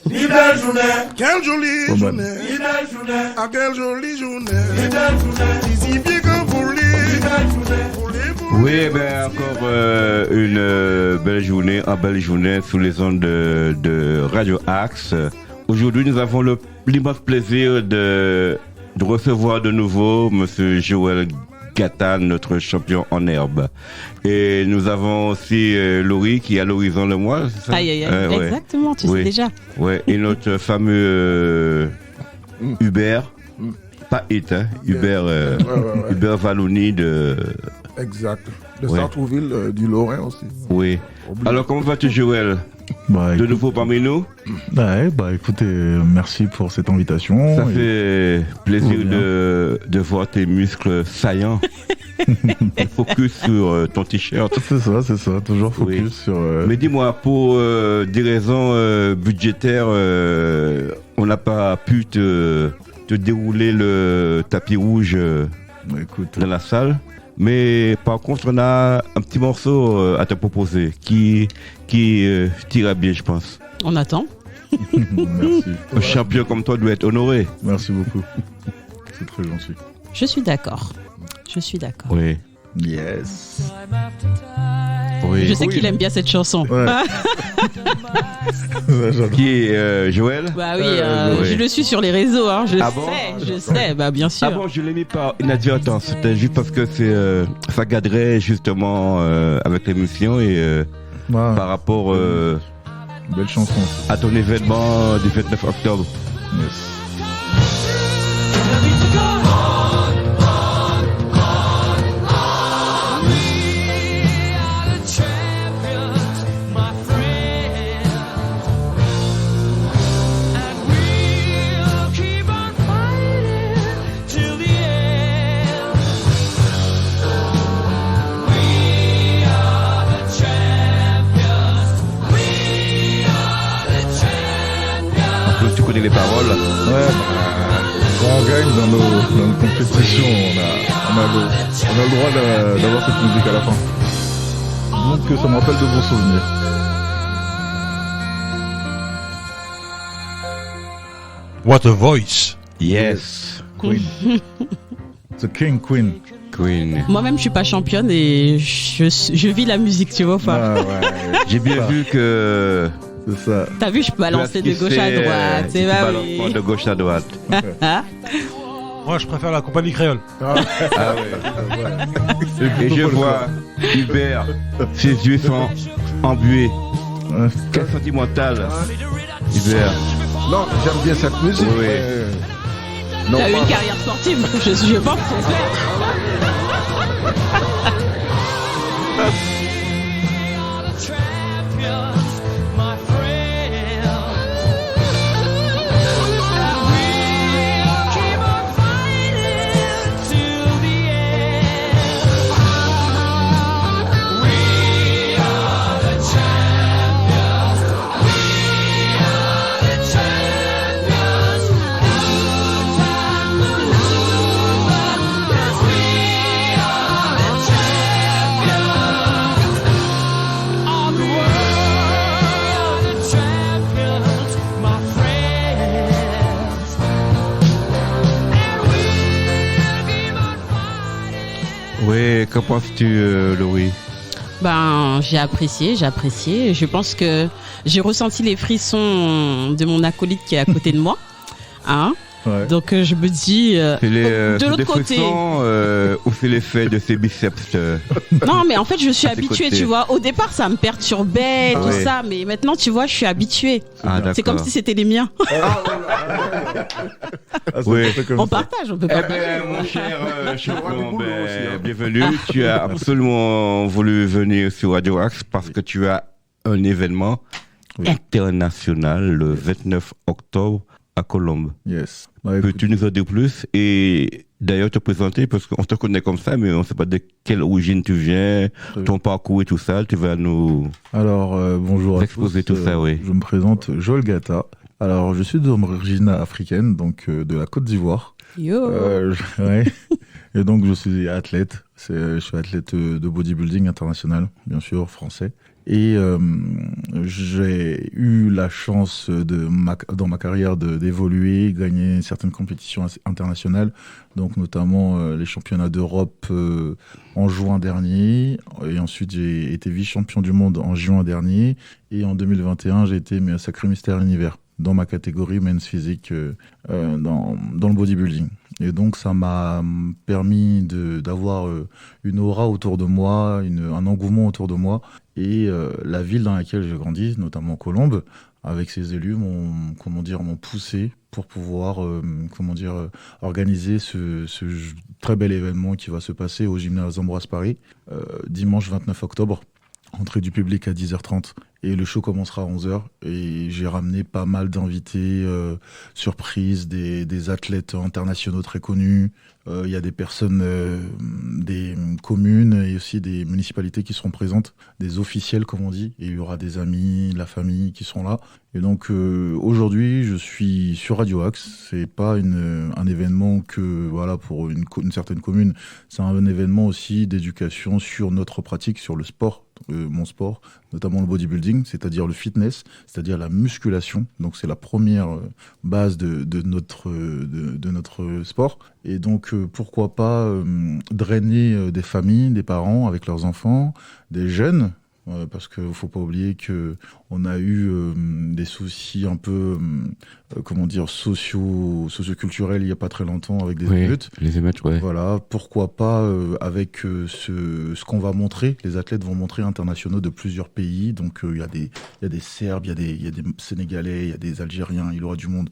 Belle journée. Quelle jolie journée. Belle journée. Ah, quelle jolie journée. Belle journée. Si bien que pour lui. Belle journée. Oui, encore une belle journée sous les ondes de Radio Axe. Aujourd'hui, nous avons l'immense plaisir de recevoir de nouveau Monsieur Joël Gatta, notre champion en herbe. Et nous avons aussi Laurie qui est à l'horizon de moi, c'est ça? Aïe, exactement, tu sais déjà. Ouais, et notre fameux Hubert, pas Hit, hein, Hubert, Hubert Valloni de... Exact. De Sartrouville, du Lorrain aussi. Oui. Alors, comment vas-tu, Joël? De nouveau parmi nous? Écoutez, merci pour cette invitation. Ça fait plaisir de voir tes muscles saillants. Focus sur ton t-shirt. C'est ça, toujours focus sur... Mais dis-moi, pour des raisons budgétaires, on n'a pas pu te dérouler le tapis rouge dans la salle. Mais par contre, on a un petit morceau à te proposer qui tira bien, je pense. On attend. Merci. Un champion comme toi doit être honoré. Merci beaucoup. C'est très gentil. Je suis d'accord. Oui. Yes. Oui. Je sais qu'il aime bien cette chanson. Ouais. Qui est Joël? Bah oui, je le suis sur les réseaux, hein. Je sais, bah bien sûr. Ah bon, je l'ai mis par inadvertance. C'était juste parce que ça cadrait justement avec l'émission et par rapport belle chanson à ton événement du 29 octobre. Yes. Les paroles. Quand on gagne dans nos compétitions, on a le droit d'avoir cette musique à la fin. Donc ça me rappelle de bons souvenirs. What a voice. Yes. Queen. The King Queen. Moi-même, je suis pas championne et je vis la musique, tu vois. Enfin. J'ai bien vu que... C'est ça. T'as vu, je peux balancer de gauche à droite. C'est pas oui. De gauche à droite. Moi, je préfère la compagnie créole. Ah ouais. Et je vois Hubert, ses yeux sont embués. Quel sentimental, Hubert. Non, j'aime bien cette musique. Oui. T'as eu une carrière sportive, je pense, c'est clair. Oui, qu'en penses-tu, Laurie? Ben, j'ai apprécié. Je pense que j'ai ressenti les frissons de mon acolyte qui est à côté de moi. Hein? Ouais. Donc, je me dis, de l'autre côté. Ou c'est l'effet de ses biceps Non, mais en fait, je suis habituée, côtés. tu vois. Au départ, ça me perturbait, tout ça. Mais maintenant, tu vois, je suis habituée. C'est comme si c'était les miens. Oui. On partage, on peut Eh pas. bien, mon cher champion, bienvenue. Tu as absolument voulu venir sur Radio Axe parce que tu as un événement international le 29 octobre à Colombes. Yes. Peux-tu nous en dire plus et d'ailleurs te présenter parce qu'on te connaît comme ça, mais on ne sait pas de quelle origine tu viens, ton parcours et tout ça. Tu vas nous bonjour exposer à tous. tout ça, oui. Je me présente Joël Gatta. Alors, je suis d'origine africaine, donc de la Côte d'Ivoire. Yo. Ouais. Et donc, je suis athlète. Je suis athlète de bodybuilding international, bien sûr, français. Et j'ai eu la chance dans ma carrière d'évoluer, gagner certaines compétitions internationales, donc notamment les championnats d'Europe en juin dernier. Et ensuite, j'ai été vice-champion du monde en juin dernier. Et en 2021, j'ai été sacré Mister Univers dans ma catégorie men's physique dans le bodybuilding. Et donc, ça m'a permis d'avoir une aura autour de moi, un engouement autour de moi. Et la ville dans laquelle j'ai grandi, notamment Colombes, avec ses élus, m'ont poussé pour pouvoir organiser ce très bel événement qui va se passer au gymnase Ambroise Paré, dimanche 29 octobre. Entrée du public à 10h30 et le show commencera à 11h et j'ai ramené pas mal d'invités surprises, des athlètes internationaux très connus. Il y a des personnes des communes et aussi des municipalités qui seront présentes, des officiels comme on dit, et il y aura des amis, la famille qui sont là. Et donc aujourd'hui je suis sur Radio Axe. C'est pas un événement que voilà pour une certaine commune, c'est un événement aussi d'éducation sur notre pratique, sur le sport. Mon sport, notamment le bodybuilding, c'est-à-dire le fitness, c'est-à-dire la musculation. Donc c'est la première base de notre sport. Et donc pourquoi pas drainer des familles, des parents avec leurs enfants, des jeunes, parce qu'il ne faut pas oublier qu'on a eu des soucis un peu, socioculturels il n'y a pas très longtemps avec des émeutes. Les émeutes, ouais. Voilà, pourquoi pas avec ce qu'on va montrer, les athlètes vont montrer internationaux de plusieurs pays, donc il y a des Serbes, il y a des Sénégalais, il y a des Algériens, il y aura du monde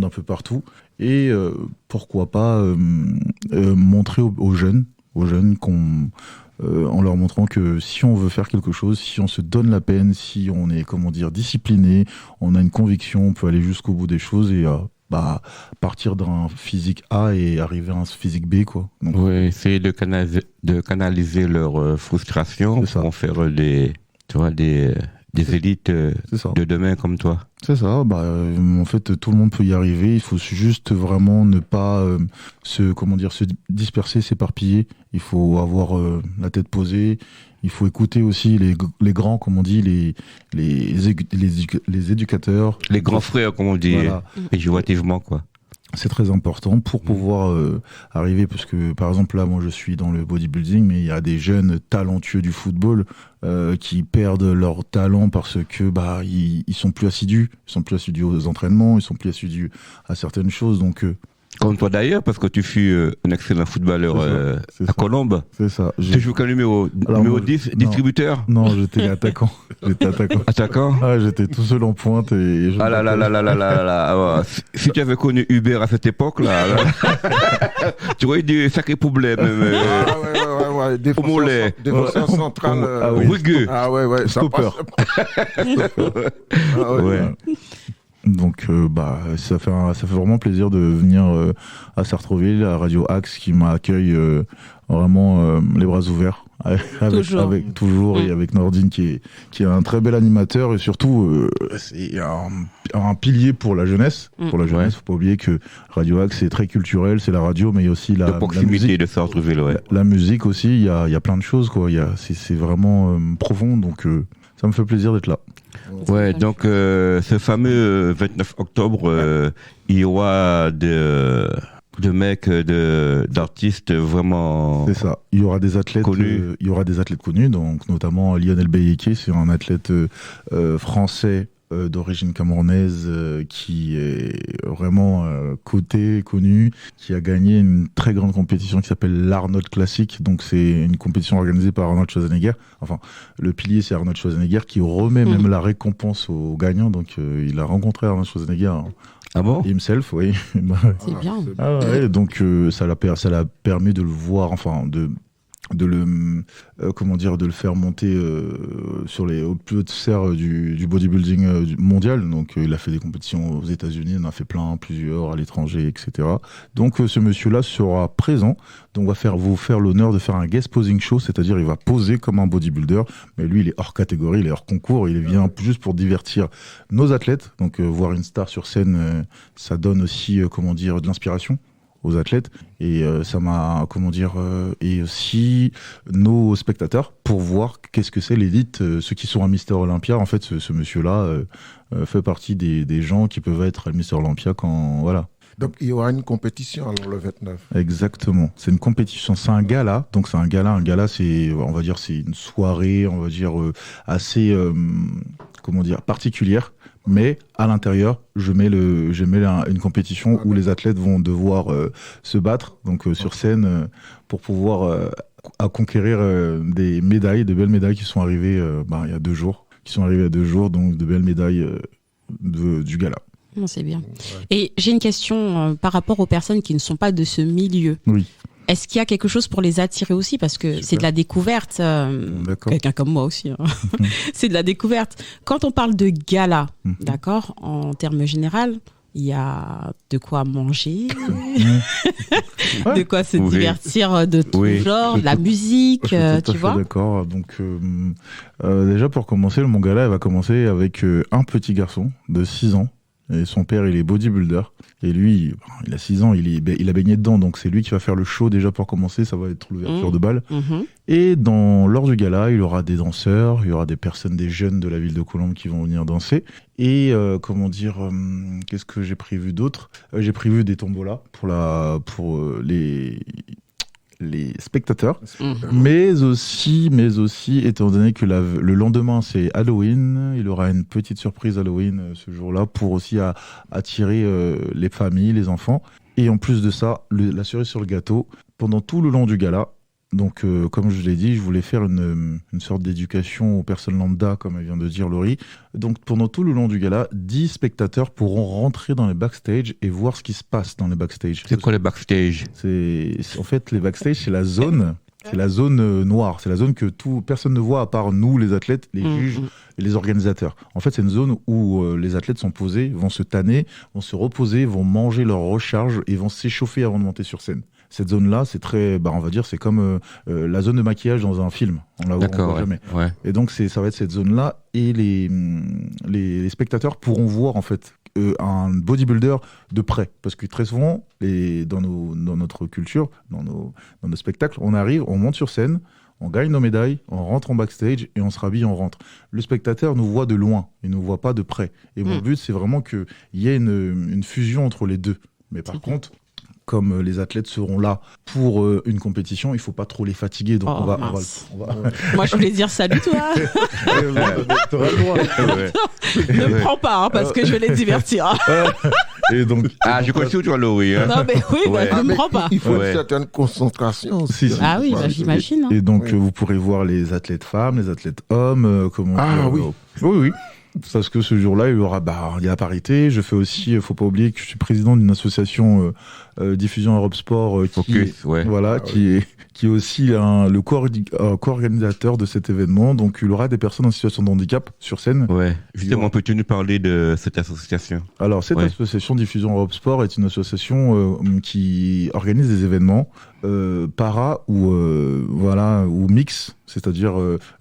un peu partout. Et pourquoi pas montrer aux jeunes en leur montrant que si on veut faire quelque chose, si on se donne la peine, si on est, discipliné, on a une conviction, on peut aller jusqu'au bout des choses et partir d'un physique A et arriver à un physique B, quoi. Donc, essayer de canaliser leur frustration pour en faire des élites de demain comme toi. C'est ça, en fait tout le monde peut y arriver, il faut juste vraiment ne pas se disperser, s'éparpiller, il faut avoir la tête posée, il faut écouter aussi les grands, comme on dit, les éducateurs. Les grands frères, comme on dit, voilà. Péjorativement, quoi. C'est très important pour pouvoir arriver, parce que par exemple là, moi je suis dans le bodybuilding, mais il y a des jeunes talentueux du football qui perdent leur talent parce que ils sont plus assidus, aux entraînements, ils sont plus assidus à certaines choses, donc comme toi d'ailleurs, parce que tu fus un excellent footballeur à Colombes. C'est ça. Tu joues quel numéro 10, distributeur? Non, j'étais attaquant. Attaquant? Ah, j'étais tout seul en pointe et Ah là là là là là là là. Si tu avais connu Hubert à cette époque-là, tu aurais eu des sacrés problèmes. Ouais. Défenseur central. Rugueux. Ah ouais. Stopper. Ouais. Donc ça fait vraiment plaisir de venir à Sartrouville, à Radio Axe qui m'accueille vraiment les bras ouverts toujours. Et avec Nordine qui est un très bel animateur et surtout c'est un pilier pour la jeunesse. Pour la jeunesse, faut pas oublier que Radio Axe c'est très culturel, c'est la radio, mais il y a aussi la proximité de Sartrouville, ouais. La musique aussi, il y a plein de choses, quoi. C'est vraiment profond, donc ça me fait plaisir d'être là. Ouais, donc ce fameux 29 octobre, il y aura de mecs, d'artistes vraiment. C'est ça. Il y aura des athlètes connus. Donc notamment Lionel Beyeke, c'est un athlète français d'origine camerounaise qui est vraiment connu, qui a gagné une très grande compétition qui s'appelle l'Arnold Classic. Donc c'est une compétition organisée par Arnold Schwarzenegger. Enfin, le pilier c'est Arnold Schwarzenegger qui remet même la récompense aux gagnants. Donc il a rencontré Arnold Schwarzenegger. Ah bon? Himself, oui. C'est bien. Ah ouais, donc ça l'a permis de le voir, de le faire monter sur les plus hautes sphères du bodybuilding mondial. Donc il a fait des compétitions aux États-Unis, il en a fait plusieurs à l'étranger, etc. Donc ce monsieur-là sera présent. Donc on va vous faire l'honneur de faire un guest posing show, c'est-à-dire il va poser comme un bodybuilder, mais lui il est hors catégorie, il est hors concours, il vient juste pour divertir nos athlètes. Donc voir une star sur scène, ça donne aussi de l'inspiration aux athlètes. Et ça m'a, et aussi nos spectateurs pour voir qu'est-ce que c'est l'élite. Ceux qui sont à Mister Olympia, en fait, ce monsieur-là fait partie des gens qui peuvent être à Mister Olympia quand, voilà. Donc, il y aura une compétition alors le 29. Exactement. C'est une compétition, c'est un gala. Donc, c'est un gala. Un gala, c'est, on va dire, c'est une soirée, on va dire, assez, particulière. Mais à l'intérieur, je mets une compétition où les athlètes vont devoir se battre, donc sur scène, pour pouvoir conquérir des médailles, de belles médailles qui sont arrivées il y a 2 jours. Donc de belles médailles du gala. Non, c'est bien. Et j'ai une question par rapport aux personnes qui ne sont pas de ce milieu. Oui. Est-ce qu'il y a quelque chose pour les attirer aussi? Parce que c'est de la découverte. Quelqu'un comme moi aussi. Hein. C'est de la découverte. Quand on parle de gala, d'accord, en termes généraux, il y a de quoi manger, de quoi se divertir de tout genre, de la musique, tu vois. D'accord. Donc, déjà pour commencer, mon gala va commencer avec un petit garçon de 6 ans. Et son père, il est bodybuilder. Et lui, il a 6 ans, il a baigné dedans. Donc, c'est lui qui va faire le show déjà pour commencer. Ça va être l'ouverture de bal. Et lors du gala, il y aura des danseurs, il y aura des personnes, des jeunes de la ville de Colombes qui vont venir danser. Et, qu'est-ce que j'ai prévu d'autre? J'ai prévu des tombolas pour les spectateurs, mais aussi, étant donné que le lendemain c'est Halloween, il y aura une petite surprise Halloween ce jour-là pour aussi attirer les familles, les enfants. Et en plus de ça, la cerise sur le gâteau, pendant tout le long du gala, donc comme je l'ai dit, je voulais faire une sorte d'éducation aux personnes lambda, comme elle vient de dire Laurie. Donc pendant tout le long du gala, 10 spectateurs pourront rentrer dans les backstage et voir ce qui se passe dans les backstage. C'est quoi les backstage? En fait, les backstage, c'est la zone... C'est la zone noire, c'est la zone que personne ne voit à part nous, les athlètes, les juges et les organisateurs. En fait, c'est une zone où les athlètes sont posés, vont se tanner, vont se reposer, vont manger leur recharge et vont s'échauffer avant de monter sur scène. Cette zone-là, c'est très, on va dire, c'est comme la zone de maquillage dans un film. On la voit jamais. Ouais. Et donc, ça va être cette zone-là et les spectateurs pourront voir en fait un bodybuilder de près, parce que très souvent, dans notre culture, dans nos spectacles, on arrive, on monte sur scène, on gagne nos médailles, on rentre en backstage et on se rhabille, on rentre. Le spectateur nous voit de loin, il ne nous voit pas de près. Et mon but, c'est vraiment qu'il y ait une fusion entre les deux. Mais par contre, comme les athlètes seront là pour une compétition, il ne faut pas trop les fatiguer. Donc on va Moi, je voulais dire salut, toi. T'auras le droit. Ne me prends pas, hein, parce que je vais les divertir. Et donc, je continue, tu vois, Laurie. Hein. Non, mais oui, ne me prends pas. Il faut une certaine concentration aussi. Ah oui, j'imagine. Hein. Et donc, vous pourrez voir les athlètes femmes, les athlètes hommes. Oui. Parce que ce jour-là, il y a la parité. Je fais aussi, faut pas oublier que je suis président d'une association Diffusion Europe Sport qui est aussi le co-organisateur de cet événement. Donc, il y aura des personnes en situation de handicap sur scène. Ouais. Justement, peux-tu nous parler de cette association? Alors, cette association Diffusion Europe Sport est une association qui organise des événements para ou mix. C'est-à-dire,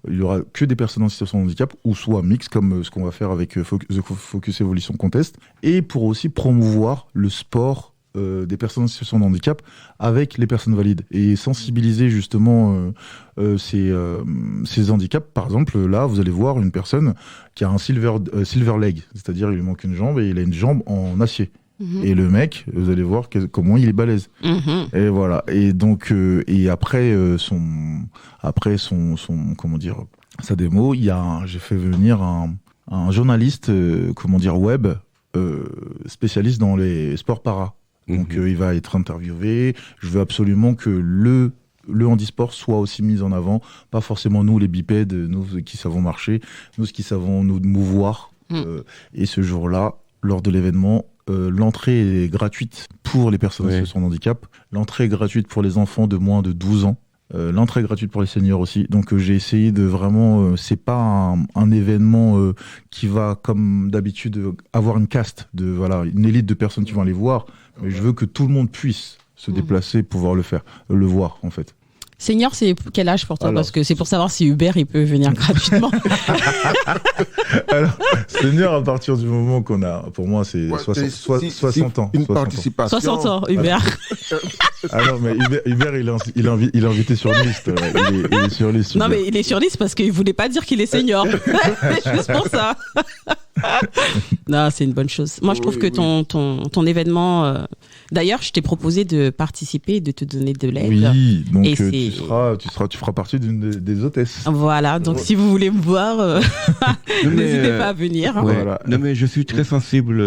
il y aura que des personnes en situation de handicap ou soit mix, comme ce qu'on va faire avec The Focus Evolution Contest, et pour aussi promouvoir le sport des personnes en situation de handicap avec les personnes valides et sensibiliser justement ces handicaps. Par exemple, là, vous allez voir une personne qui a un silver leg, c'est-à-dire il lui manque une jambe et il a une jambe en acier. Et le mec, vous allez voir comment il est balèze. Et voilà. Et donc, après sa démo, j'ai fait venir un journaliste, web, spécialiste dans les sports para. Donc, il va être interviewé. Je veux absolument que le handisport soit aussi mis en avant. Pas forcément nous, les bipèdes, nous qui savons marcher, nous qui savons nous mouvoir. Et ce jour-là, lors de l'événement, l'entrée est gratuite pour les personnes en situation de handicap. L'entrée est gratuite pour les enfants de moins de 12 ans. L'entrée est gratuite pour les seniors aussi. Donc j'ai essayé de vraiment... c'est pas un événement qui va, comme d'habitude, avoir une caste, une élite de personnes qui vont aller voir. Mais je veux que tout le monde puisse se déplacer, pouvoir le voir, en fait. Senior, c'est quel âge pour toi? Alors, Parce que c'est pour savoir si Uber, il peut venir gratuitement. Alors, senior, à partir du moment qu'on a, pour moi, c'est 60 ans. Une 60 ans. participation. 60 ans, Uber. Ah non, mais Hubert, il est invité sur liste. Il est sur liste. Non, Hubert. mais il est sur liste parce qu'il voulait pas dire qu'il est senior. C'est juste pour ça. Non, c'est une bonne chose. Moi, je trouve que ton événement. D'ailleurs, je t'ai proposé de participer et de te donner de l'aide. Oui, donc Et tu feras partie d'une des hôtesses. Voilà, donc si vous voulez me voir, n'hésitez pas à venir. Ouais. Voilà. Non, mais je suis très sensible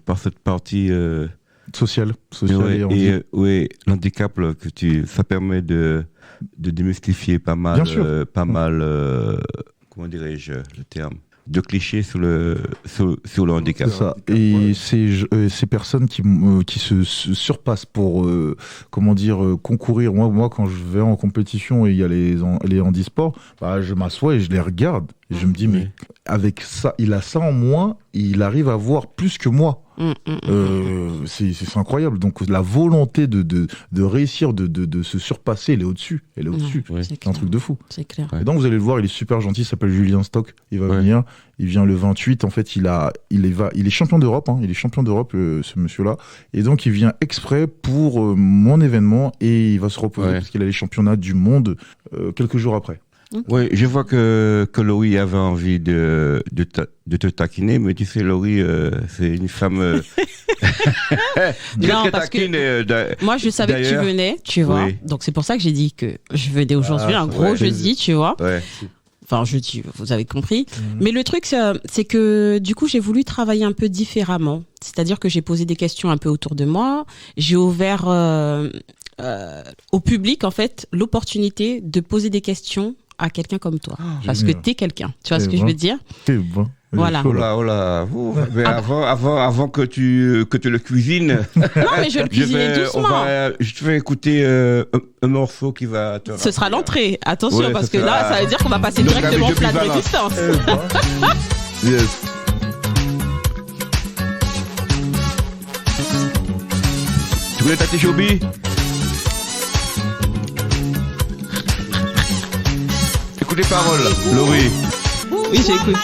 par cette partie. Social Oui, l'handicap, là, ça permet de démystifier pas mal. Bien sûr. Comment dirais-je le terme? De clichés sur le handicap. C'est ça. Et ces personnes qui se surpassent pour concourir. Moi, quand je vais en compétition et il y a les handisports, je m'assois et je les regarde. Et je me dis, mais avec ça, il a ça en moins, et il arrive à voir plus que moi. C'est incroyable. Donc la volonté de réussir, de se surpasser, elle est au-dessus. C'est un truc de fou. C'est clair. Et donc vous allez le voir, il est super gentil, il s'appelle Julien Stock. Il va venir. Il vient le 28. En fait, il est champion d'Europe. Il est champion d'Europe, ce monsieur-là. Et donc il vient exprès pour mon événement et il va se reposer parce qu'il a les championnats du monde quelques jours après. Oui, je vois que Laurie avait envie de te taquiner, mais tu sais, Laurie, c'est une femme non, parce que moi, je savais que tu venais, tu vois. Oui. Donc, c'est pour ça que j'ai dit que je venais aujourd'hui, un gros jeudi, tu vois. Ouais. Enfin, jeudi, vous avez compris. Mais le truc, c'est que du coup, j'ai voulu travailler un peu différemment. C'est-à-dire que j'ai posé des questions un peu autour de moi. J'ai ouvert au public, en fait, l'opportunité de poser des questions à quelqu'un comme toi. Parce que t'es quelqu'un. Tu vois ce que je veux dire? Bon. Voilà. Oh là. Mais avant que tu le cuisines. Non, mais je vais le cuisiner doucement. Je te fais écouter un morceau qui va te. Ce sera l'entrée. Attention, parce que là, ça veut dire qu'on va passer directement au plat de résistance. Yes. Tu voulais tâter Chobi? Écoute les paroles, Laurie. Oui, j'écoute.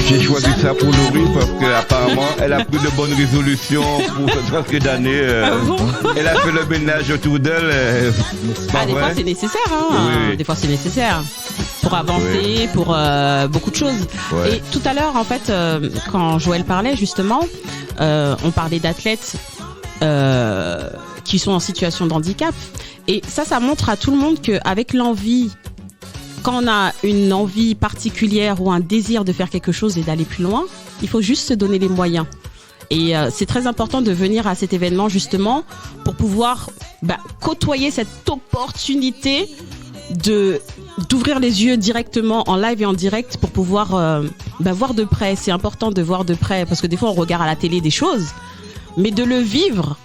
J'ai choisi ça pour Laurie parce qu'apparemment, elle a pris de bonnes résolutions pour cette rentrée d'année. Elle a fait le ménage autour d'elle. Des fois, c'est nécessaire. Oui. Des fois, c'est nécessaire pour avancer, pour beaucoup de choses. Ouais. Et tout à l'heure, en fait, quand Joël parlait, justement, on parlait d'athlètes qui sont en situation de handicap. Et ça montre à tout le monde qu'avec l'envie, quand on a une envie particulière ou un désir de faire quelque chose et d'aller plus loin, il faut juste se donner les moyens. Et c'est très important de venir à cet événement justement pour pouvoir côtoyer cette opportunité d'ouvrir les yeux directement en live et en direct pour pouvoir voir de près. C'est important de voir de près parce que des fois on regarde à la télé des choses, mais de le vivre,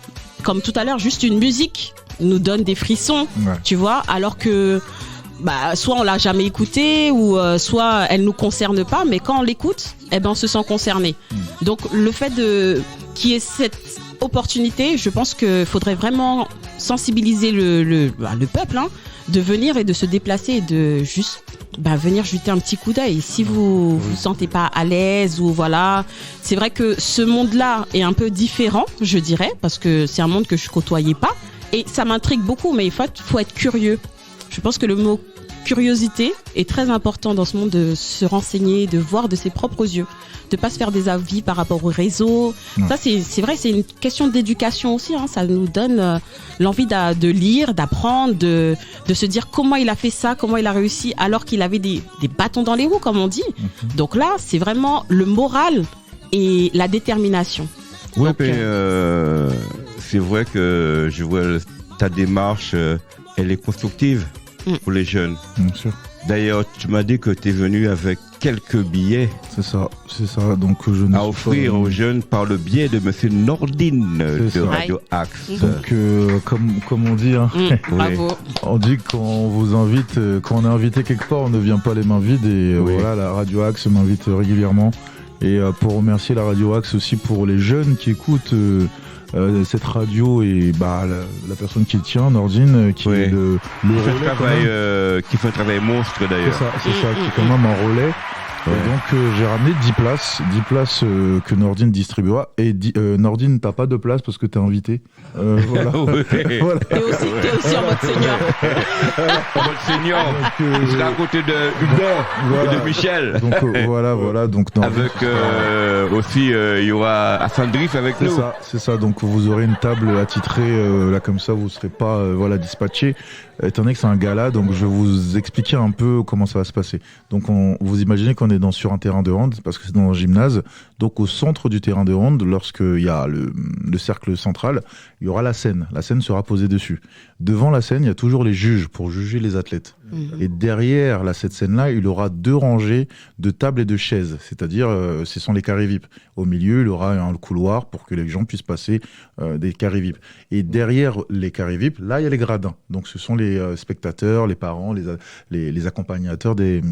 comme tout à l'heure, juste une musique. nous donne des frissons, tu vois, alors que soit on l'a jamais écoutée ou soit elle nous concerne pas, mais quand on l'écoute, on se sent concerné. Donc le fait qu'il y ait cette opportunité, je pense qu'il faudrait vraiment sensibiliser le peuple, de venir et de se déplacer et de juste venir jeter un petit coup d'œil. Si vous vous sentez pas à l'aise ou voilà, c'est vrai que ce monde-là est un peu différent, je dirais, parce que c'est un monde que je côtoyais pas et ça m'intrigue beaucoup, mais il faut être curieux. Je pense que le mot curiosité est très important dans ce monde, de se renseigner, de voir de ses propres yeux, de pas se faire des avis par rapport au réseau. Non. Ça, c'est vrai, c'est une question d'éducation aussi. Ça nous donne l'envie de lire, d'apprendre, de se dire comment il a fait ça, comment il a réussi, alors qu'il avait des bâtons dans les roues, comme on dit. Donc là, c'est vraiment le moral et la détermination. Oui, c'est vrai que je vois ta démarche, elle est constructive pour les jeunes. Bien sûr. D'ailleurs, tu m'as dit que tu es venu avec quelques billets. C'est ça. Donc à offrir aux jeunes par le biais de Monsieur Nordine de Radio Axe. Donc, comme on dit, bravo. On dit quand on vous invite, quand on est invité quelque part, on ne vient pas les mains vides. Et voilà, la Radio Axe m'invite régulièrement. Et pour remercier la Radio Axe aussi pour les jeunes qui écoutent cette radio et la personne qui tient, Nordine, qui est le relais, qui fait un travail monstre d'ailleurs. C'est ça, qui est quand même un relais. Donc j'ai ramené 10 places que Nordine distribuera. Et Nordine, t'as pas de place parce que t'es invité. Voilà. Voilà. T'es aussi en mode senior. En mode senior. Je serai à côté de Hubert et de Michel. Donc voilà. Donc avec aussi il y aura Assandrif avec nous. C'est ça. Donc vous aurez une table attitrée là comme ça, vous serez pas dispatché. Étant donné que c'est un gala, donc je vais vous expliquer un peu comment ça va se passer. Donc vous imaginez qu'on est sur un terrain de hand, parce que c'est dans un gymnase. Donc au centre du terrain de hand, lorsqu'il y a le cercle central, il y aura la scène. La scène sera posée dessus. Devant la scène, il y a toujours les juges pour juger les athlètes. Et derrière cette scène-là, il y aura 2 rangées de tables et de chaises. C'est-à-dire, ce sont les carrés VIP. Au milieu, il y aura un couloir pour que les gens puissent passer des carrés VIP. Et derrière les carrés VIP, là, il y a les gradins. Donc ce sont les spectateurs, les parents, les accompagnateurs des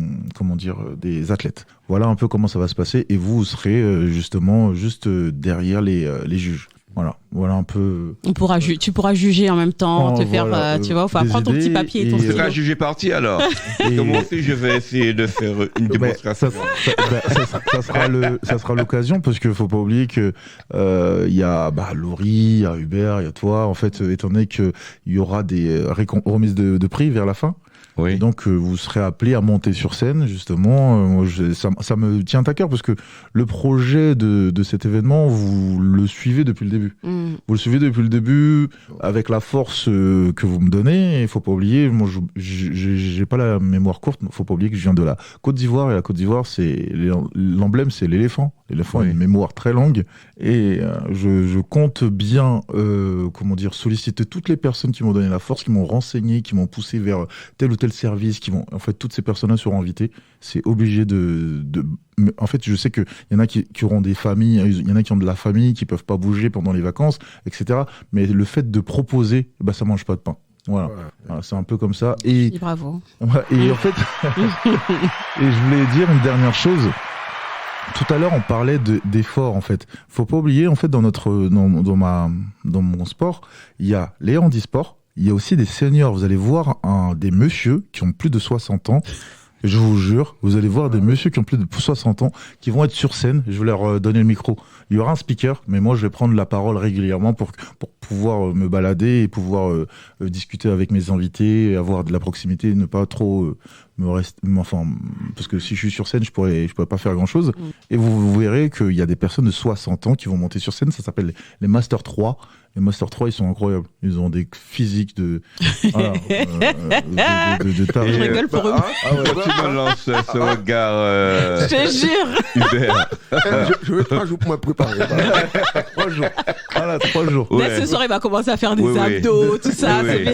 athlètes. Voilà un peu comment ça va se passer. Et vous serez justement juste derrière les juges. Voilà un peu. Tu pourras juger en même temps, faire, tu vois, prendre ton petit papier et ton stylo. Tu seras jugé parti alors. Comment si je vais essayer de faire une démonstration. Ça sera l'occasion, parce qu'il faut pas oublier que il y a Laurie, il y a Hubert, il y a toi. En fait, étant donné qu'il y aura des remises de prix vers la fin. Oui. Donc vous serez appelé à monter sur scène, justement. Ça me tient à cœur, parce que le projet de cet événement, vous le suivez depuis le début. Vous le suivez depuis le début avec la force que vous me donnez. Il faut pas oublier, moi j'ai pas la mémoire courte, mais faut pas oublier que je viens de la Côte d'Ivoire, et la Côte d'Ivoire, c'est l'emblème, c'est l'éléphant. L'éléphant a une mémoire très longue, et je compte bien solliciter toutes les personnes qui m'ont donné la force, qui m'ont renseigné, qui m'ont poussé vers tel ou tel service, toutes ces personnes-là seront invitées. C'est obligé en fait, je sais qu'il y en a qui auront des familles, il y en a qui ont de la famille, qui peuvent pas bouger pendant les vacances, etc. Mais le fait de proposer, ça mange pas de pain. Voilà, c'est un peu comme ça. Et bravo. Et en fait, et je voulais dire une dernière chose. Tout à l'heure, on parlait d'efforts, en fait. Faut pas oublier, en fait, dans mon sport, il y a les handisports, il y a aussi des seniors. Vous allez voir des messieurs qui ont plus de 60 ans. Je vous jure, vous allez voir des messieurs qui ont plus de 60 ans, qui vont être sur scène. Je vais leur donner le micro. Il y aura un speaker, mais moi, je vais prendre la parole régulièrement pour pouvoir me balader et pouvoir discuter avec mes invités, avoir de la proximité, ne pas trop parce que si je suis sur scène, je pourrais pas faire grand chose. Et vous verrez qu'il y a des personnes de 60 ans qui vont monter sur scène. Ça s'appelle les Master 3. Les Master 3, ils sont incroyables. Ils ont des physiques de taré. Je rigole pour eux. Tu me lances ce regard. Je te jure. Hubert. Je vais 3 jours pour me préparer. 3 jours. Voilà, 3 jours. Dès ce soir, il va commencer à faire des abdos, tout ça. Oui.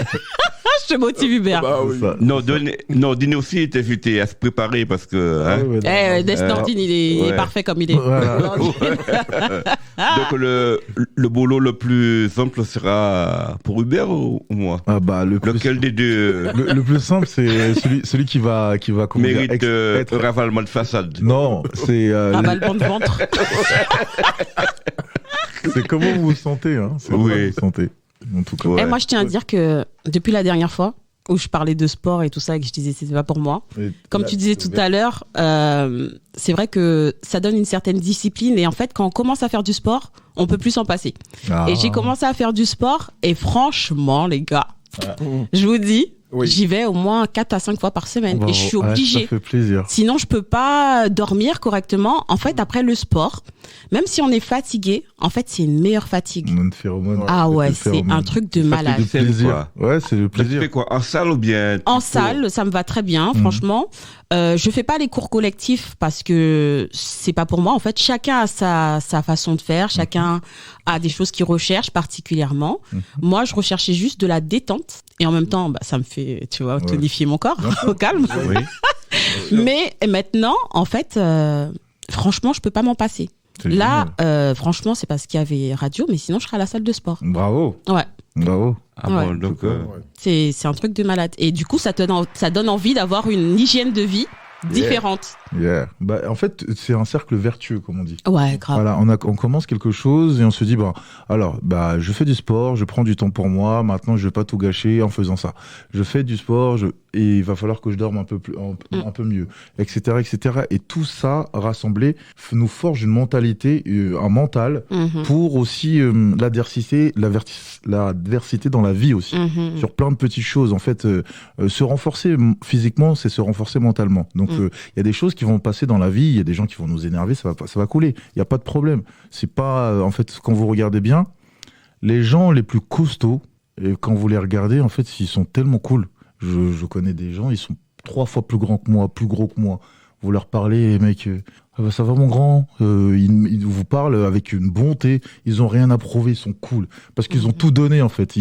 Je te motive, Hubert. Non, Nordine aussi est invité à se préparer, parce que. Nordine, il est parfait comme il est. Voilà. Donc le boulot le plus simple sera pour Hubert ou moi? Ah bah lequel des deux le plus simple, c'est celui qui va comment dire, mérite un ravalement de façade? Non, c'est ravalement de ventre. c'est comment vous vous sentez, hein. C'est comment vous vous sentez. En tout cas. Et moi, je tiens à dire que depuis la dernière fois où je parlais de sport et tout ça et que je disais c'était pas pour moi, comme tu disais tout à l'heure, c'est vrai que ça donne une certaine discipline et en fait, quand on commence à faire du sport, on peut plus s'en passer. Et j'ai commencé à faire du sport et franchement, les gars, je vous dis, j'y vais au moins 4 à 5 fois par semaine et je suis obligée. Ça fait plaisir. Sinon, je peux pas dormir correctement. En fait, après le sport, même si on est fatigué, en fait, c'est une meilleure fatigue. Une phéromone. Ah ouais, c'est un truc de malade. C'est le plaisir. Ouais, c'est le plaisir. Tu fais quoi, en salle ou bien? En salle, ça me va très bien, franchement. Je fais pas les cours collectifs parce que c'est pas pour moi. En fait, chacun a sa façon de faire. Chacun a des choses qu'il recherche particulièrement. Moi, je recherchais juste de la détente. Et en même temps, ça me fait, tu vois, tonifier mon corps au calme. Oui. Mais maintenant, en fait, franchement, je peux pas m'en passer. Là, franchement, c'est parce qu'il y avait radio, mais sinon, je serais à la salle de sport. Bravo. Ouais. Bravo. Ah bon, donc... C'est un truc de malade. Et du coup, ça donne envie d'avoir une hygiène de vie différente. Yeah. Bah, en fait, c'est un cercle vertueux, comme on dit. Ouais, grave. Voilà, on commence quelque chose et on se dit, je fais du sport, je prends du temps pour moi, maintenant je vais pas tout gâcher en faisant ça. Je fais du sport, et il va falloir que je dorme un peu mieux, etc., etc. Et tout ça, rassemblé, nous forge une mentalité, un mental, pour aussi l'adversité dans la vie aussi, sur plein de petites choses. En fait, se renforcer physiquement, c'est se renforcer mentalement. Donc, il y a des choses qui vont passer dans la vie, il y a des gens qui vont nous énerver, ça va couler. Il n'y a pas de problème. C'est pas, en fait, quand vous regardez bien, les gens les plus costauds, et quand vous les regardez, en fait, ils sont tellement cool. Je connais des gens, ils sont 3 fois plus grands que moi, plus gros que moi. Vous leur parlez, mec, ça va mon grand. Ils vous parlent avec une bonté. Ils ont rien à prouver, ils sont cool parce qu'ils ont tout donné en fait.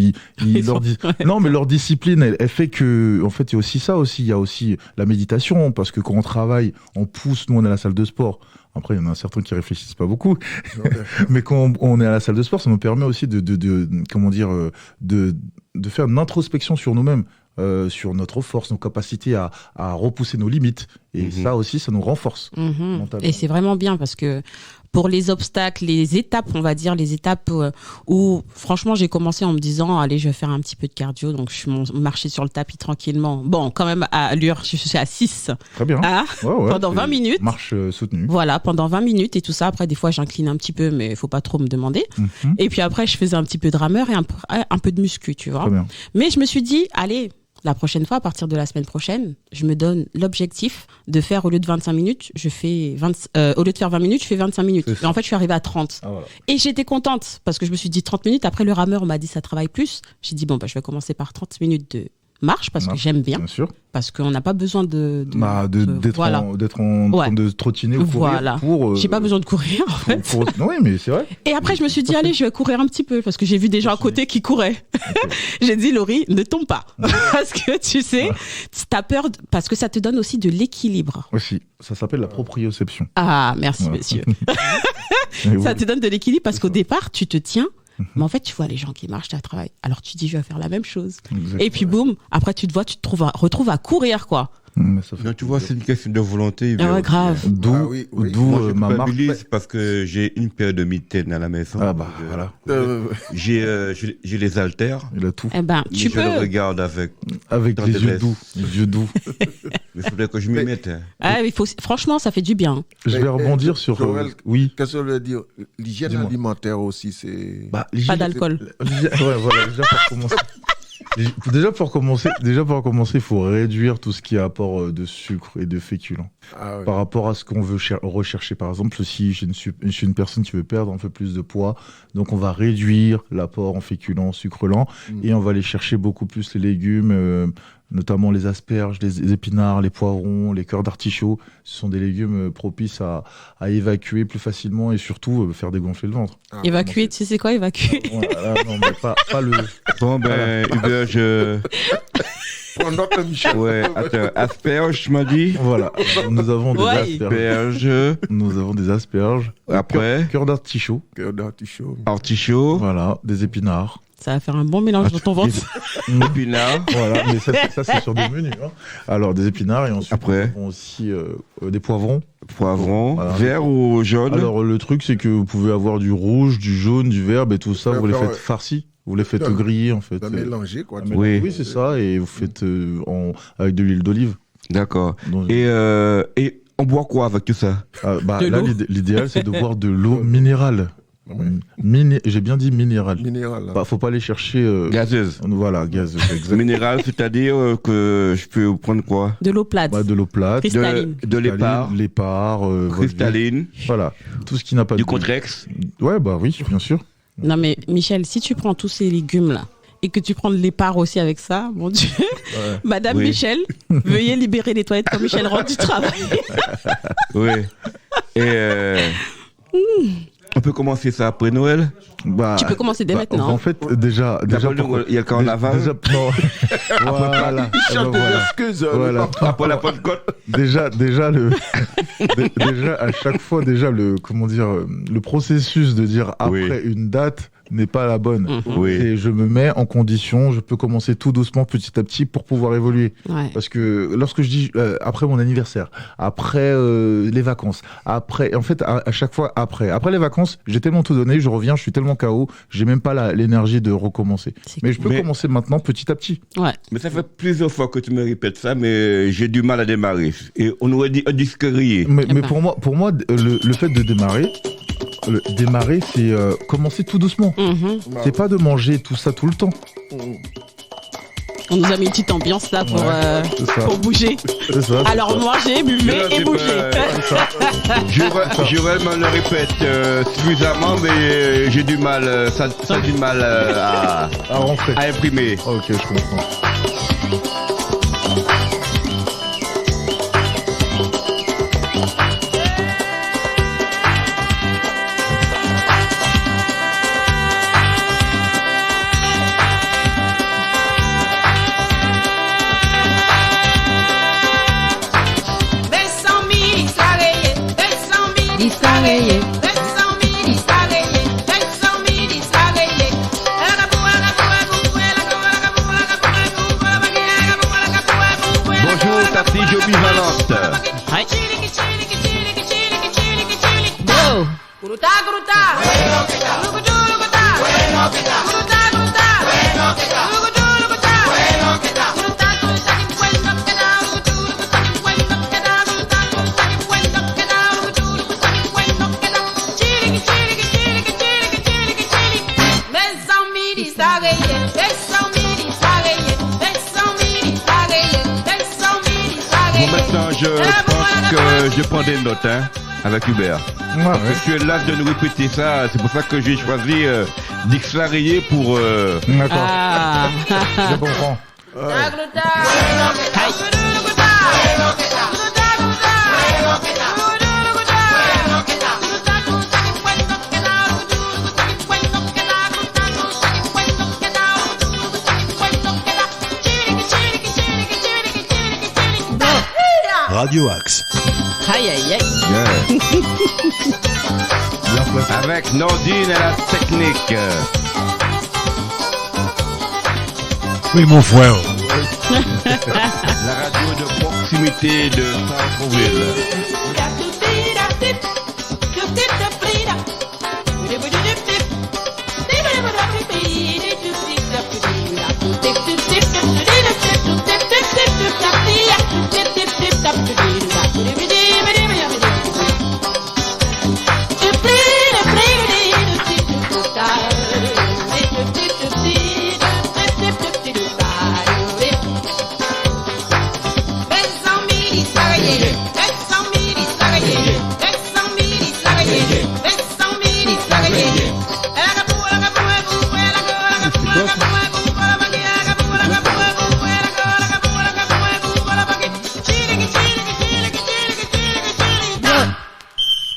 Non, mais leur discipline, elle fait que, en fait, il y a aussi ça aussi. Il y a aussi la méditation parce que quand on travaille, on pousse. Nous, on est à la salle de sport. Après, il y en a certains qui réfléchissent pas beaucoup, mais quand on est à la salle de sport, ça nous permet aussi de faire une introspection sur nous-mêmes. Sur notre force, nos capacités à repousser nos limites. Et ça aussi, ça nous renforce. Et c'est vraiment bien parce que pour les obstacles, les étapes, on va dire, les étapes où, franchement, j'ai commencé en me disant, allez, je vais faire un petit peu de cardio. Donc, je marchais sur le tapis tranquillement. Bon, quand même, à l'heure, je suis à 6. Très bien. Pendant 20 minutes. Marche soutenue. Voilà, pendant 20 minutes et tout ça. Après, des fois, j'incline un petit peu, mais il faut pas trop me demander. Et puis après, je faisais un petit peu de rameur et un peu de muscu, tu vois. Très bien. Mais je me suis dit, allez, la prochaine fois, à partir de la semaine prochaine, je me donne l'objectif de faire, au lieu de 25 minutes, au lieu de faire 20 minutes, je fais 25 minutes. Et en fait, je suis arrivée à 30. Voilà. Et j'étais contente parce que je me suis dit 30 minutes. Après, le rameur, on m'a dit ça travaille plus. J'ai dit, je vais commencer par 30 minutes de marche parce que j'aime bien. Bien sûr. Parce qu'on n'a pas besoin d'être en train de trottiner ou courir pour... J'ai pas besoin de courir, en fait. Oui, mais c'est vrai. Et après, je me suis dit, allez, je vais courir un petit peu parce que j'ai vu des gens à côté qui couraient. J'ai dit, Laurie, ne tombe pas. Parce que tu sais, t'as peur, parce que ça te donne aussi de l'équilibre. Aussi. Ça s'appelle la proprioception. Ah, merci, messieurs. Ça te donne de l'équilibre parce qu'au départ, tu te tiens. Mais en fait, tu vois les gens qui marchent à travail. Alors tu dis, je vais faire la même chose. Exactement. Et puis boum, après tu retrouves à courir, quoi. Non, tu vois, c'est une question de volonté. Ah ouais, grave. D'où ma marque. Parce que j'ai une paire de mitaines à la maison. Ah bah voilà. J'ai les haltères. Il a tout. Eh ben, tu peux. Je le regarde avec les yeux doux. Il faudrait que je m'y mette. Ah, franchement, ça fait du bien. Je vais rebondir sur. Oui. Qu'est-ce que je veux dire? L'hygiène alimentaire aussi, c'est. Pas d'alcool. Ouais, voilà, déjà pour commencer, il faut réduire tout ce qui est apport de sucre et de féculents. Ah, oui. Par rapport à ce qu'on veut rechercher. Par exemple, si je suis une personne qui veut perdre un peu plus de poids, donc on va réduire l'apport en féculents, sucre lent, et on va aller chercher beaucoup plus les légumes, notamment les asperges, les épinards, les poivrons, les cœurs d'artichaut. Ce sont des légumes propices à évacuer plus facilement et surtout faire dégonfler le ventre. Évacuer, tu sais c'est quoi évacuer? Non, mais pas le... Bon, Hubert, On note le Michel. Ouais, attends, asperges, tu m'as dit. Voilà, nous avons des asperges. Asperges. Nous avons des asperges. Après, Cœur d'artichaut. Cœur d'artichaut. artichaut, Voilà, des épinards. Ça va faire un bon mélange dans ton ventre. épinards. Voilà, mais ça c'est sur des menus. Hein. Alors, des épinards et ensuite, Après. nous avons aussi des poivrons. Poivron, Voilà. vert ou jaune. Alors, le truc, c'est que vous pouvez avoir du rouge, du jaune, du vert, et tout ça, Ouais, vous les ouais. faites farcis. Vous les faites Ouais. griller, en fait. Ça mélanger, quoi. Oui. Oui, c'est ça, et vous faites avec de l'huile d'olive. D'accord. Donc, Et on boit quoi avec tout ça? De là, l'eau. l'idéal, c'est de boire de l'eau minérale. J'ai bien dit minérale. Minéral. là. Faut pas aller chercher. Gazeuse. Voilà, gazeuse, exactement. Minéral, c'est-à-dire que je peux prendre quoi? De l'eau plate. De l'eau plate, Cristalline. De l'épar, l'épar, cristalline, voilà, tout ce qui n'a pas du de goût. Contrex. Ouais, bah oui, bien sûr. Non mais Michel, si tu prends tous ces légumes là et que tu prends de l'épar aussi avec ça, mon Dieu. Madame Oui. Michel, veuillez libérer les toilettes quand Michel rentre du travail. Oui. Et on peut commencer ça après Noël. Bah, Tu peux commencer dès maintenant. En fait, déjà D'abord, il y a le carnaval. déjà, non. Voilà. Il chante des Voilà. excuses. Voilà. Après la Pentecôte. Déjà déjà à chaque fois le processus de dire après une date n'est pas la bonne. Oui. Et je me mets en condition, je peux commencer tout doucement, petit à petit, pour pouvoir évoluer. Ouais. Parce que lorsque je dis après mon anniversaire, après les vacances, après, en fait, à chaque fois après les vacances, j'ai tellement tout donné, je reviens, je suis tellement KO, j'ai même pas l'énergie de recommencer. C'est Mais je peux Mais- commencer maintenant, petit à petit. Ouais. Mais ça fait plusieurs fois que tu me répètes ça, mais j'ai du mal à démarrer. Et on aurait dit un disque rayé. Mais ben. pour moi, le fait de démarrer, c'est commencer tout doucement. Mhm. C'est pas de manger tout ça tout le temps. On nous a mis une petite ambiance là C'est ça. pour bouger. C'est ça. Alors mangez, buvez et bougez. Je me le répète suffisamment, mais j'ai du mal, ça a du mal à rentrer. imprimer. Ok, je comprends. Bonjour, Tati Joby Valente. Ouais. Go. Bon, maintenant, je pense que je prends des notes, hein, avec Hubert. Ouais, Parce que tu es là de nous répéter ça, c'est pour ça que j'ai choisi Dix Rayé pour... D'accord, Ah. je comprends. Radio Axe. Aïe aïe aïe. Yeah. Bien placé. Avec Nordine et la technique. Oui, mon frère. La radio de proximité de Centreville.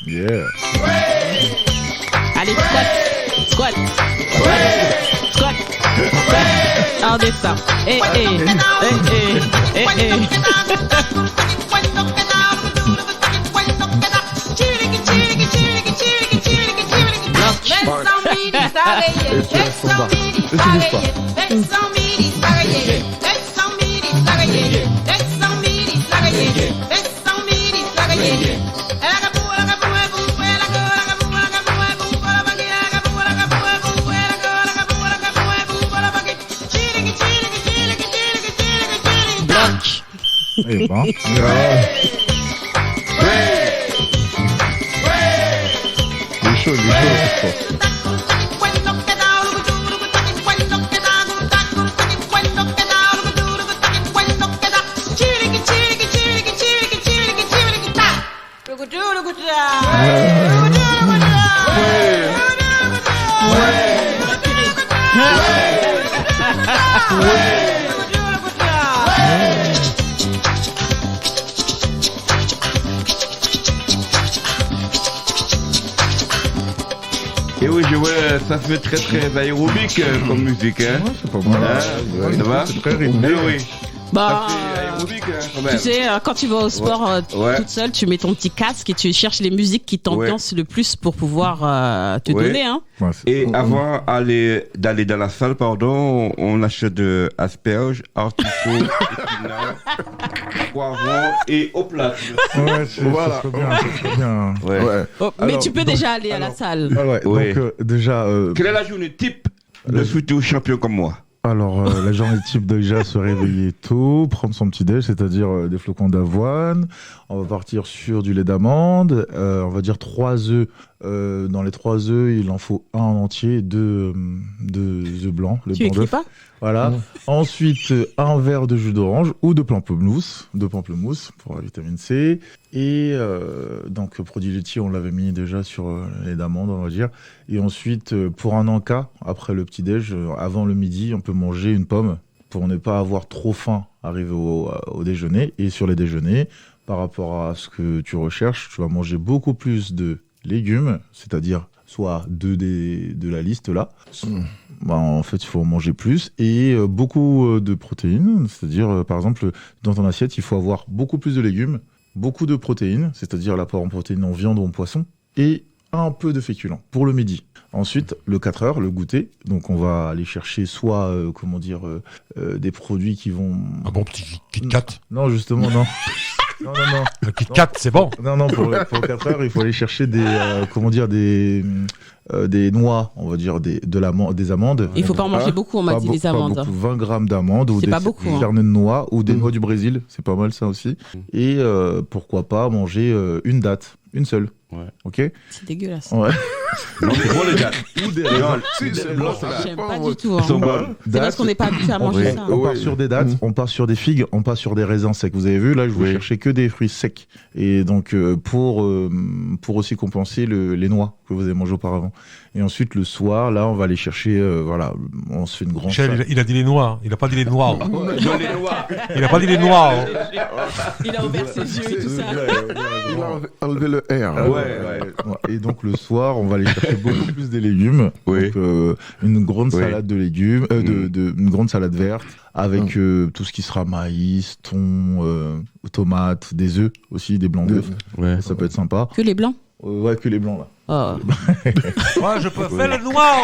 Yeah. Allez, squat. Squat. Squat. Squat. Oh Regardez ça. Eh. Eh ben. Les choses, c'est fort. Et oui, ça fait très très aérobique comme musique. Hein. Ouais, c'est pas mal. Ça va? C'est très rythmé. Eh oui. Bah, Ça fait aérobique, hein, quand même. tu sais, quand tu vas au sport Ouais. toute seule, tu mets ton petit casque et tu cherches les musiques qui t'ambiancent le plus pour pouvoir te Ouais. donner. Hein. Ouais, c'est- Et avant d'aller dans la salle, on achète de asperges, artichauts, épinards, poivrons et au plat. Ouais, Voilà. ça serait bien, ça serait bien. Ouais. Ouais. Oh, mais Alors, tu peux déjà aller à la salle. Ah ouais, Ouais. donc déjà, Quelle est la journée type de futur champion comme moi? alors la journée type déjà se réveiller tôt, prendre son petit déj, c'est-à-dire des flocons d'avoine. On va partir sur du lait d'amande. On va dire 3 œufs. Dans les 3 œufs, il en faut un en entier, 2 œufs blancs. Le Tu blanc écris d'œuf. pas? Voilà. Ensuite, un verre de jus d'orange ou de pamplemousse pour la vitamine C. Et donc, produit laitier, on l'avait mis déjà sur les d'amandes, on va dire. Et ensuite, pour un encas, après le petit-déj, avant le midi, on peut manger une pomme pour ne pas avoir trop faim arrivé au déjeuner. Et sur les déjeuners, par rapport à ce que tu recherches, tu vas manger beaucoup plus de légumes, c'est-à-dire soit de la liste là. Bah, en fait, il faut en manger plus et beaucoup de protéines, c'est-à-dire par exemple dans ton assiette, il faut avoir beaucoup plus de légumes, beaucoup de protéines, c'est-à-dire l'apport en protéines en viande ou en poisson et un peu de féculents pour le midi. Ensuite, le 4 heures, le goûter. Donc, on va aller chercher soit, des produits qui vont... Un bon petit Kit Kat. Non, justement, non. Non. Le Kit Kat, c'est bon. Non, pour 4 heures, il faut aller chercher des noix, on va dire, des amandes. Il faut pas en manger beaucoup, on m'a dit, les amandes. Pas beaucoup, 20 grammes d'amandes ou C'est des pas beaucoup, hein. cernets de noix ou des noix du Brésil, c'est pas mal ça aussi. Et pourquoi pas manger une date, une seule. Ouais. Ok. C'est dégueulasse. Ouais. Non, c'est bon les gars. Ou des Si, c'est blanc, ça J'aime dépend, pas ouais. du tout. Ils sont Hein. bonnes. C'est parce qu'on n'est pas habitué à manger ça. On part Ouais. sur des dates, on part sur des figues, on part sur des raisins secs. Vous avez vu, là, je vais chercher que des fruits secs. Et donc, pour aussi compenser les noix que vous avez mangées auparavant. Et ensuite, le soir, là, on va aller chercher, on se fait une grande Michel, salade. il a dit les noix. Il a pas dit les noirs. Dans les noix. Il a pas dit les noirs. Il a ouvert ses yeux et tout ça. Il a enlevé le R. Ouais. Et donc, le soir, on va aller chercher beaucoup plus des légumes. Oui. Donc, une grande Oui. salade de légumes, une grande salade verte avec tout ce qui sera maïs, thon, tomates, des œufs aussi, des blancs d'œufs. Ouais. Ça peut être sympa. Que les blancs. Ouais, que les blancs là. Oh. Moi, je préfère le noir.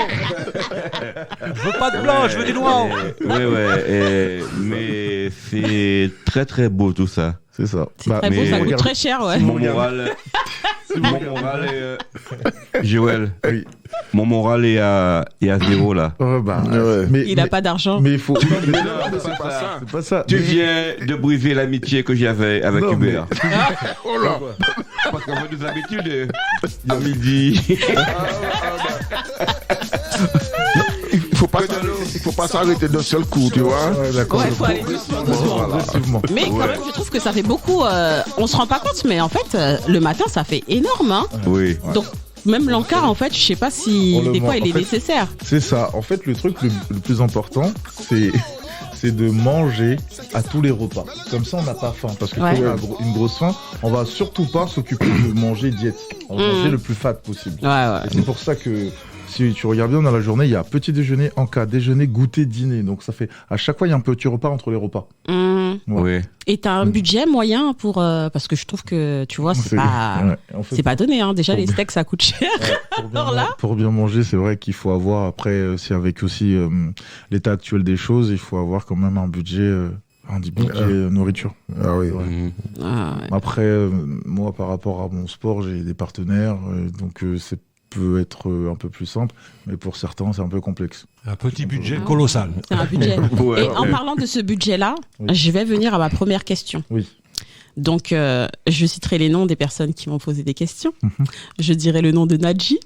Je veux pas de blanc, je veux du noir. Mais c'est très très beau tout ça. C'est ça. C'est très beau, mais- ça coûte très cher, ouais. Mon moral est... Joël, Oui. mon moral est à zéro là. Ouais. Mais, Il n'a pas d'argent. Mais il faut. Mais non, c'est pas ça. C'est pas ça. Tu Mais- viens de briser l'amitié que j'avais avec Non, Hubert. Oh là. Parce qu'on fait des habitudes à midi. Il faut pas s'arrêter d'un seul coup, tu vois. Ouais, d'accord. Ouais, faut aller doucement, doucement. Progressivement. Mais quand même, je trouve que ça fait beaucoup. On se rend pas compte, mais en fait, le matin, ça fait énorme. Hein. Oui. Donc, même l'encart, en fait, je sais pas si On le des fois mange. il En est fait, nécessaire. C'est ça. En fait, le truc le plus important, c'est de manger à tous les repas. Comme ça, on n'a pas faim. Parce que Ouais. quand on a une grosse faim, on va surtout pas s'occuper de manger diète. On va manger le plus fat possible. Ouais. Et c'est pour ça que si tu regardes bien dans la journée, il y a petit déjeuner, encas, déjeuner, goûter, dîner. Donc ça fait à chaque fois il y a un petit repas entre les repas. Oui. Et t'as un budget moyen pour parce que je trouve que tu vois c'est pas en fait, c'est pas donné hein. Déjà les steaks ça coûte cher. Pour bien manger, c'est vrai qu'il faut avoir après c'est avec aussi l'état actuel des choses, il faut avoir quand même un budget nourriture. Ah oui. Ouais. Ah, ouais. Après moi par rapport à mon sport, j'ai des partenaires donc c'est peut être un peu plus simple, mais pour certains c'est un peu complexe. Un petit budget colossal. C'est un budget. Ouais, Et en parlant de ce budget-là, je vais venir à ma première question. Oui. Donc, je citerai les noms des personnes qui m'ont posé des questions. Je dirai le nom de Nadji,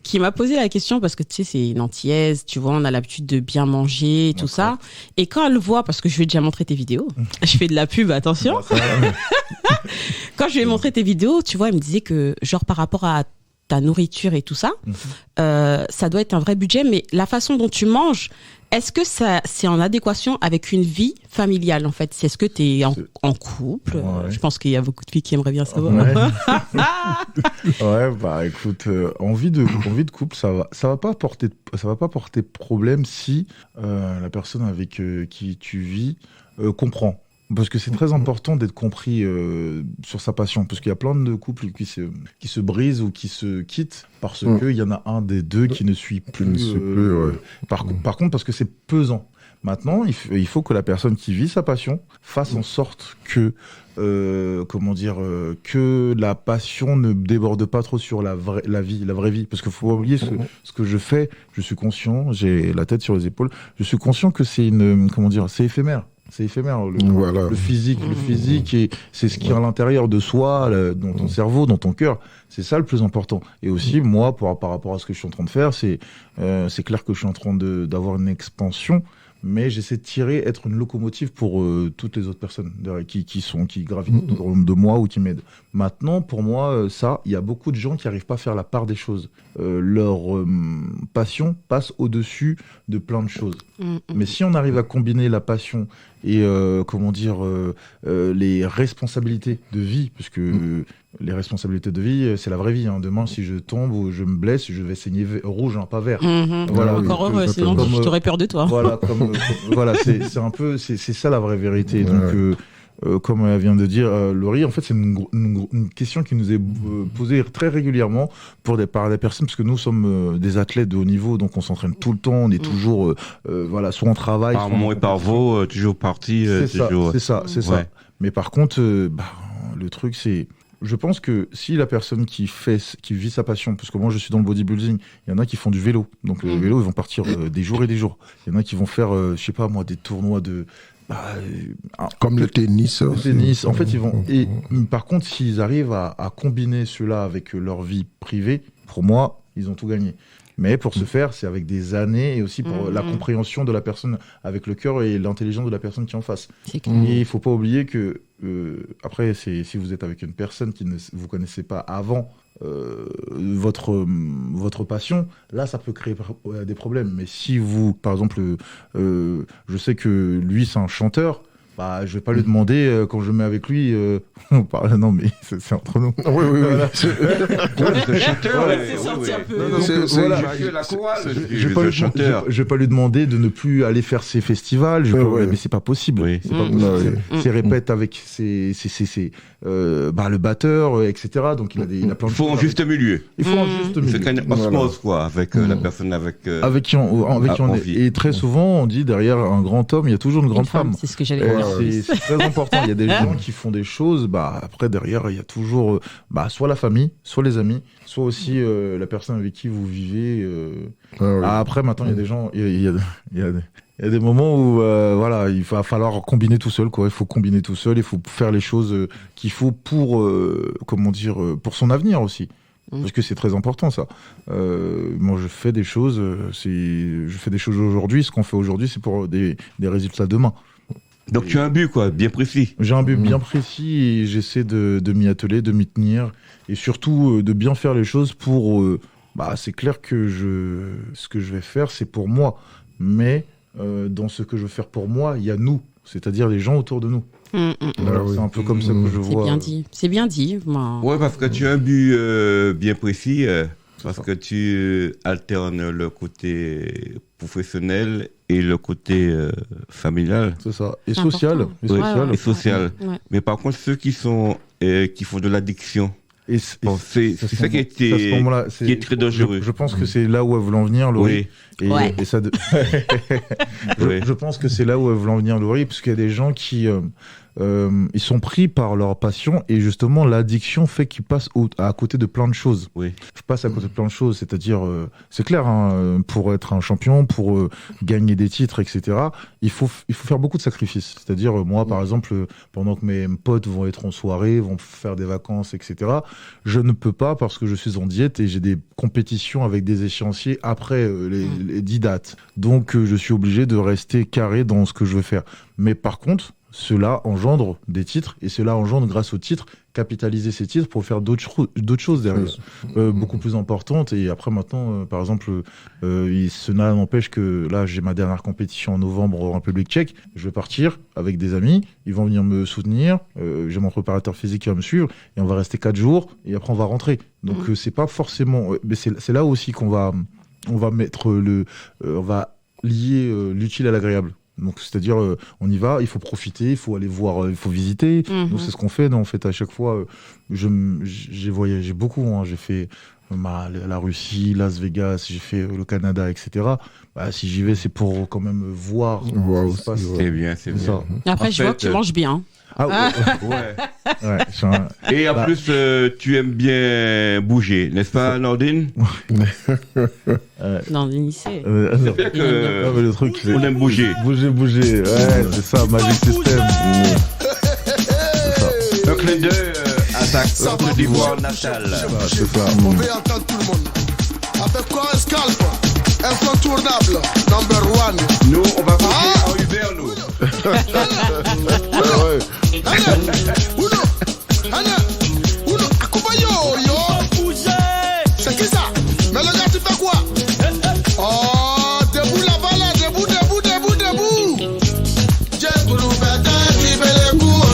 qui m'a posé la question parce que tu sais, c'est une antillaise, tu vois, on a l'habitude de bien manger et tout ça. Et quand elle voit, parce que je lui ai déjà montré tes vidéos, je fais de la pub, attention. Quand je lui ai montré tes vidéos, tu vois, elle me disait que, genre, par rapport à ta nourriture et tout ça, ça doit être un vrai budget, mais la façon dont tu manges, est-ce que c'est en adéquation avec une vie familiale en fait? Est-ce que tu es en couple? Je pense qu'il y a beaucoup de filles qui aimeraient bien savoir. Ouais, bah écoute, envie de couple, ça va pas porter problème si la personne avec qui tu vis comprend. Parce que c'est très important d'être compris sur sa passion, parce qu'il y a plein de couples qui se brisent ou qui se quittent parce qu'il y en a un des deux qui ne suit plus. Par contre, parce que c'est pesant. Maintenant, il faut que la personne qui vit sa passion fasse en sorte que, que la passion ne déborde pas trop sur la vraie vie. Parce qu'il faut pas oublier ce que je fais, je suis conscient, j'ai la tête sur les épaules, je suis conscient que c'est c'est éphémère. C'est éphémère, le physique, et c'est ce qui est à l'intérieur de soi, dans ton cerveau, dans ton cœur. C'est ça le plus important. Et aussi, moi, par rapport à ce que je suis en train de faire, c'est clair que je suis en train d'avoir une expansion, mais j'essaie de être une locomotive pour toutes les autres personnes qui gravitent autour de moi ou qui m'aident. Maintenant, pour moi, il y a beaucoup de gens qui n'arrivent pas à faire la part des choses. Leur passion passe au-dessus de plein de choses. Mais si on arrive à combiner la passion et les responsabilités de vie, parce que les responsabilités de vie, c'est la vraie vie. Hein. Demain, si je tombe ou je me blesse, je vais saigner rouge, pas vert. Voilà, encore heureux, sinon je t'aurais peur de toi. Voilà, c'est un peu, c'est ça la vraie vérité. Donc, comme elle vient de dire, Laurie, en fait, c'est une question qui nous est posée très régulièrement par des personnes, parce que nous sommes des athlètes de haut niveau, donc on s'entraîne tout le temps, on est toujours, soit on travaille. Par mots et par vos, toujours parti. C'est ça. Mais par contre, le truc, c'est... Je pense que si la personne qui vit sa passion, parce que moi je suis dans le bodybuilding, il y en a qui font du vélo. Donc le vélo, ils vont partir des jours et des jours. Il y en a qui vont faire, je sais pas moi, des tournois de... comme le tennis. Le tennis, en fait, ils vont... Et par contre, s'ils arrivent à combiner cela avec leur vie privée, pour moi, ils ont tout gagné. Mais pour ce faire, c'est avec des années et aussi pour la compréhension de la personne avec le cœur et l'intelligence de la personne qui est en face. Et il ne faut pas oublier que, après, si vous êtes avec une personne qui ne vous connaissez pas avant votre passion, là, ça peut créer des problèmes. Mais si vous, par exemple, je sais que lui, c'est un chanteur, je vais pas lui demander quand je me mets avec lui. Non, mais c'est entre nous. Oui. Voilà. C'est chanteur. Je vais pas lui demander de ne plus aller faire ses festivals. Mais c'est pas possible. C'est pas possible. C'est répète avec le batteur, etc. Donc il a plein de. Il faut un juste milieu. Il faut un juste milieu. C'est une osmose quoi, avec la personne avec qui on est. Et très souvent, on dit derrière un grand homme, il y a toujours une grande femme. C'est ce que j'allais dire. C'est très important. Il y a des gens qui font des choses. Après, derrière, il y a toujours soit la famille, soit les amis, soit aussi la personne avec qui vous vivez. Après, maintenant, il y a des gens. Il y a des moments où il va falloir combiner tout seul. Il faut combiner tout seul. Il faut faire les choses qu'il faut pour pour son avenir aussi. Parce que c'est très important ça. Moi je fais des choses. Aujourd'hui. Ce qu'on fait aujourd'hui, c'est pour des résultats demain. Donc tu as un but bien précis. J'ai un but bien précis et j'essaie de m'y atteler, de m'y tenir et surtout de bien faire les choses pour. C'est clair que ce que je vais faire, c'est pour moi. Mais dans ce que je veux faire pour moi, il y a nous, c'est-à-dire les gens autour de nous. C'est un peu comme ça que je vois. C'est bien dit. Ouais, parce que tu as un but bien précis. Parce que tu alternes le côté professionnel et le côté familial. C'est ça. Et C'est social. important. Et Oui, social. et social. Ouais. Mais par contre, ceux qui font de l'addiction, Et bon, c'est ça qui est très dangereux. Je pense que c'est là où elles veulent en venir, Laurie. Oui. Et, Ouais. et ça je pense que c'est là où elles veulent en venir, Laurie, parce qu'il y a des gens qui ils sont pris par leur passion et justement l'addiction fait qu'ils passent à côté de plein de choses. Oui. Je passe à côté de plein de choses, c'est-à-dire, c'est clair, hein, pour être un champion, pour gagner des titres, etc., il faut faire beaucoup de sacrifices. C'est-à-dire, moi, par exemple, pendant que mes potes vont être en soirée, vont faire des vacances, etc., je ne peux pas parce que je suis en diète et j'ai des compétitions avec des échéanciers après les 10 dates. Donc, je suis obligé de rester carré dans ce que je veux faire. Mais par contre, cela engendre des titres et cela engendre, grâce aux titres, capitaliser ces titres pour faire d'autres choses derrière, beaucoup plus importantes. Et après, maintenant, par exemple, cela n'empêche que là, j'ai ma dernière compétition en novembre en République tchèque. Je vais partir avec des amis, ils vont venir me soutenir. J'ai mon préparateur physique qui va me suivre et on va rester 4 jours et après, on va rentrer. Donc, c'est pas forcément. Mais c'est là aussi qu'on va mettre on va lier l'utile à l'agréable. Donc, c'est-à-dire, on y va, il faut profiter, il faut aller voir, il faut visiter. Donc, c'est ce qu'on fait. En fait, à chaque fois, j'ai voyagé beaucoup. Hein. J'ai fait la Russie, Las Vegas, j'ai fait le Canada, etc. Bah, si j'y vais, c'est pour quand même voir ce qui se passe. C'est bien, c'est bien. Ça. Après, En je vois fait, que tu manges bien. Ah, Ouais. ouais, je suis un- Et en plus, tu aimes bien bouger, n'est-ce pas, Nordine? Dans le lycée. C'est bien que mais le truc, c'est on aime bouger. bouger. Ouais, c'est ça, Magic System. Un clin d'œil à ta Côte d'Ivoire natale. C'est ça. On veut entendre tout le monde. Avec quoi un scalp incontournable, number one. Nous, on va bouger en Uber, nous. Uno, Akubayo, yo. C'est qui ça? Mais le gars, tu fais quoi? Oh, debout là-bas, là, debout. J'ai voulu faire qui fait les coups.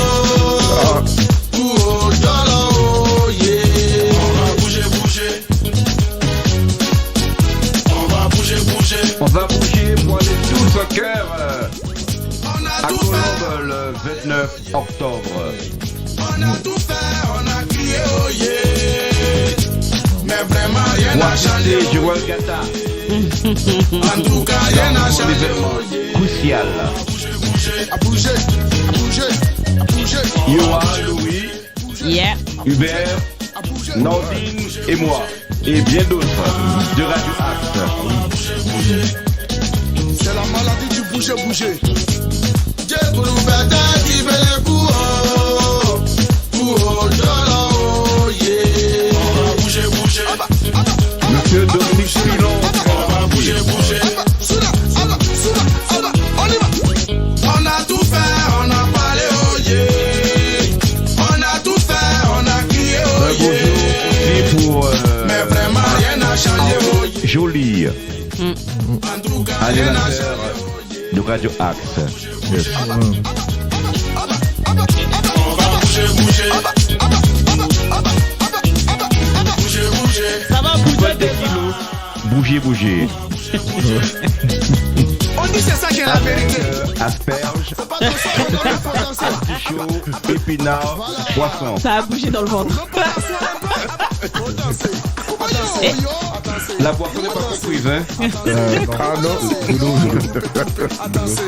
Oh, yeah. On va bouger. On va bouger pour aller tous au cœur On a à tout fait. Colombe le 29 octobre. On a tout fait, on a crié, oh yeah. Mais vraiment, rien n'a changé. Du Walgata, En tout cas, rien n'a pour changé. l'événement crucial. À bouger. Il y aura Louis, Yeah. Hubert, Nordine et moi. Et bien d'autres de Radio Axe. C'est la maladie du bouger. J'ai voulu faire qui fait les coups. Oh, yeah. On va bouger. Monsieur Dominique Pilon. On va bouger. Souda, on y va. On a tout fait, on a parlé, oh yeah. On a tout fait, on a crié, oh Bonjour yeah. aussi pour Mais vraiment, rien n'a changé, oh yeah. Jolie, En tout cas, rien n'a animateur changé. de Radio Axe. On va bouger. Ça va bouger des Bouger. On dit c'est ça qui est la vérité. Asperges, C'est pas comme ça qu'on doit faire danser. artichaut, épinards, poisson. Ça a bougé dans le ventre. Faut danser. Attention. La boisson n'est pas comprise, hein? Attention.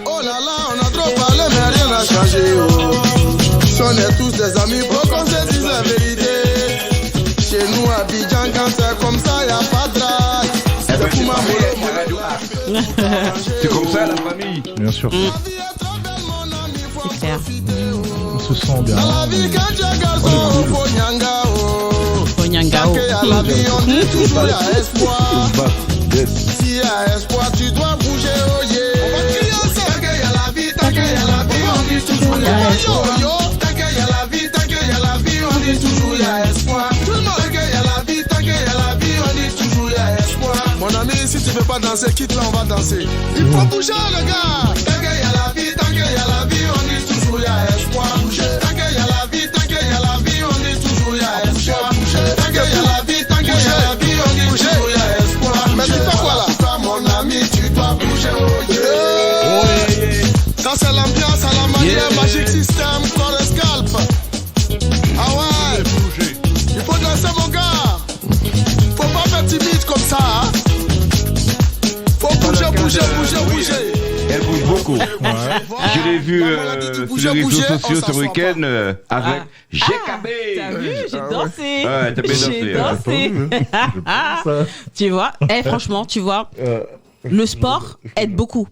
Oh là là, on a trop parlé, mais rien n'a changé. Oh. Si on est tous des amis, faut qu'on se dise la vérité. Chez nous, à Abidjan, quand c'est comme ça, y'a pas de drague. Eh ben, C'est pour ma c'est mollo, pareil, Radio Axe. C'est comme ça, la famille. Bien sûr. La vie est trop belle, mon ami, faut C'est clair. profiter, oh. On se sent bien. Dans la vie, quand tu es garçon, faut nyanga, oh. Onyangao. Tant qu'il y a la vie, on dit toujours y'a espoir. Yes. Si y'a espoir, tu dois bouger, oh yeah. On va crier ensemble. Tant qu'il y a la vie, on dit toujours y'a espoir. Tant qu'il y a la vie, on dit toujours y'a espoir. Tout le monde. Tant qu'il y a la vie, on dit toujours y'a espoir. Mon ami, si tu veux pas danser, quitte là, on va danser. Il faut bouger, le gars. Tant qu'il y a la vie, on dit toujours y'a espoir. Tant qu'il y a la vie, on dit toujours y'a espoir. Tant qu'il y a la vie, Elle bouge beaucoup. Je l'ai vu sur les réseaux sociaux ce week-end avec GKB. T'as vu, j'ai dansé. Ouais, t'as bien dansé. J'ai dansé. Tu vois, franchement, tu vois, le sport aide beaucoup.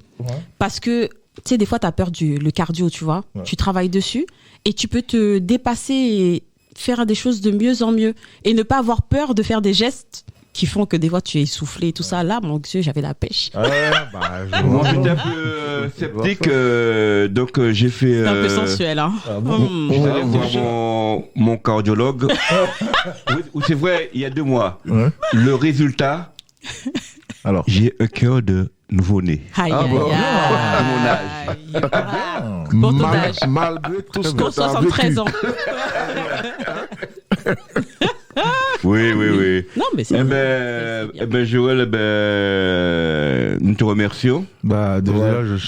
Parce que, tu sais, des fois, t'as peur le cardio, tu vois. Tu travailles dessus et tu peux te dépasser et faire des choses de mieux en mieux. Et ne pas avoir peur de faire des gestes qui font que des fois tu es essoufflé et tout ça. Là, mon Dieu, j'avais la pêche. Moi, j'étais un peu sceptique, donc j'ai fait... C'est un peu sensuel, hein. Je suis allé voir mon cardiologue. Oui, c'est vrai, il y a 2 mois. Le résultat, alors, j'ai un cœur de nouveau-né. Aïe, À mon âge. Pour ton âge. Malgré tout ce Pour que t'as 73 vécu. ans. Oui. Non, mais c'est Joël, nous te remercions déjà,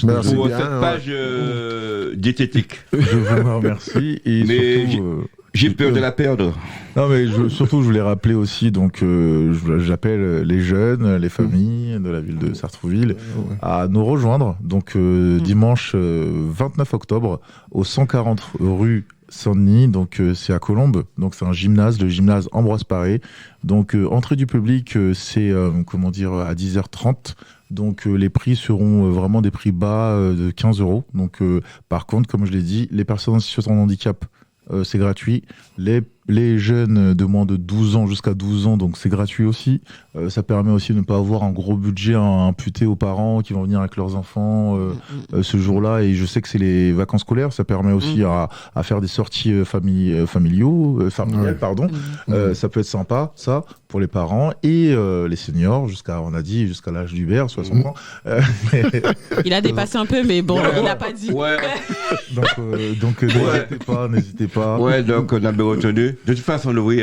Merci pour bien, cette page diététique. je vous remercie et Mais surtout... j'ai peur de la perdre. Non, mais surtout, je voulais rappeler aussi, donc, j'appelle les jeunes, les familles de la ville de Sartrouville à nous rejoindre. Donc, dimanche 29 octobre, au 140 rue Saint-Denis, donc c'est à Colombes, donc c'est un gymnase, le gymnase Ambroise Paré. Donc, entrée du public, c'est à 10h30. Donc les prix seront vraiment des prix bas de 15 €. Donc par contre, comme je l'ai dit, les personnes en situation de handicap, c'est gratuit. Les jeunes de moins de 12 ans jusqu'à 12 ans, donc c'est gratuit aussi. Ça permet aussi de ne pas avoir un gros budget imputé aux parents qui vont venir avec leurs enfants ce jour-là. Et je sais que c'est les vacances scolaires. Ça permet aussi à faire des sorties familiales, pardon. Ça peut être sympa, ça, pour les parents et les seniors, jusqu'à l'âge d'Hubert, 60 ans. Il a dépassé un peu, mais bon, il n'a pas dit. Ouais. Donc n'hésitez pas. Ouais, donc on a bien retenu. De toute façon, Louis,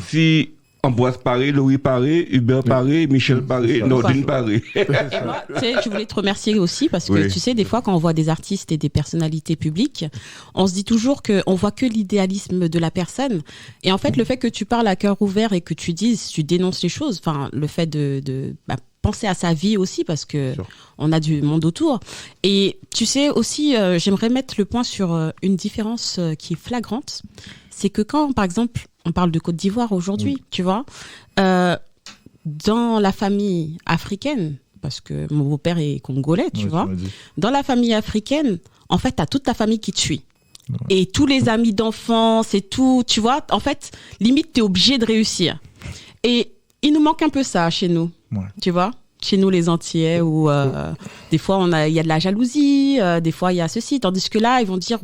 si Ambroise Paré, Louis Paré, Hubert Paré, Michel Paré, Nordine Paré. Tu sais, je voulais te remercier aussi parce que tu sais, des fois, quand on voit des artistes et des personnalités publiques, on se dit toujours qu'on voit que l'idéalisme de la personne. Et en fait, le fait que tu parles à cœur ouvert et que tu dénonces les choses, enfin, le fait de penser à sa vie aussi parce que on a du monde autour. Et tu sais aussi, j'aimerais mettre le point sur une différence qui est flagrante. C'est que quand, par exemple, on parle de Côte d'Ivoire aujourd'hui, tu vois, dans la famille africaine, parce que mon beau-père est congolais, tu vois, dans la famille africaine, en fait, t'as toute ta famille qui te suit. Et tous les amis d'enfance et tout, tu vois, en fait, limite, t'es obligé de réussir. Et il nous manque un peu ça chez nous, tu vois, chez nous les Antillais, où des fois il y a de la jalousie, des fois il y a ceci, tandis que là ils vont dire